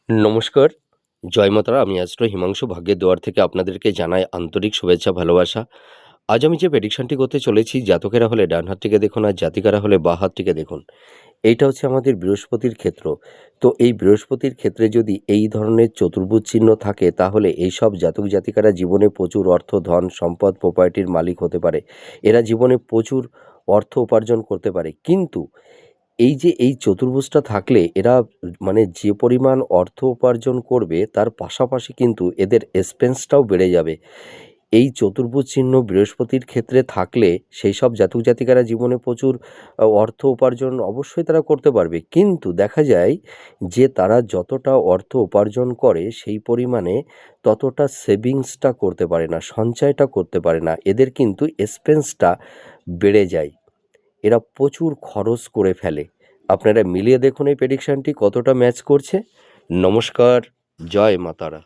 নমস্কার, জয় মা তারা। আমি অ্যাস্ট্রো হিমাংশু ভাগ্যের দুয়ার থেকে আপনাদেরকে জানাই আন্তরিক শুভেচ্ছা, ভালোবাসা। আজ আমি যে প্রেডিকশনটি করতে চলেছি, জাতকেরা হলে ডান হাতটিকে দেখুন আর জাতিকারা হলে বাঁ হাতটিকে দেখুন। এইটা হচ্ছে আমাদের বৃহস্পতির ক্ষেত্র। তো এই বৃহস্পতির ক্ষেত্রে যদি এই ধরনের চতুর্ভুজ চিহ্ন থাকে, তাহলে এইসব জাতক জাতিকারা জীবনে প্রচুর অর্থ, ধন, সম্পদ, প্রপার্টির মালিক হতে পারে। এরা জীবনে প্রচুর অর্থ উপার্জন করতে পারে। কিন্তু এই যে এই চতুর্ভুজটা থাকলে এরা মানে যে পরিমাণ অর্থ উপার্জন করবে, তার পাশাপাশি কিন্তু এদের এক্সপেন্সটাও বেড়ে যাবে। এই চতুর্ভুজ চিহ্ন বৃহস্পতির ক্ষেত্রে থাকলে সেই সব জাতক জাতিকারা জীবনে প্রচুর অর্থ উপার্জন অবশ্যই তারা করতে পারবে। কিন্তু দেখা যায় যে তারা যতটা অর্থ উপার্জন করে সেই পরিমাণে ততটা সেভিংসটা করতে পারে না, সঞ্চয়টা করতে পারে না। এদের কিন্তু এক্সপেন্সটা বেড়ে যায়, এরা প্রচুর খরচ করে ফেলে। আপনারা মিলিয়ে দেখুন এই প্রেডিকশানটি কতটা ম্যাচ করছে। নমস্কার, জয় মা তারা।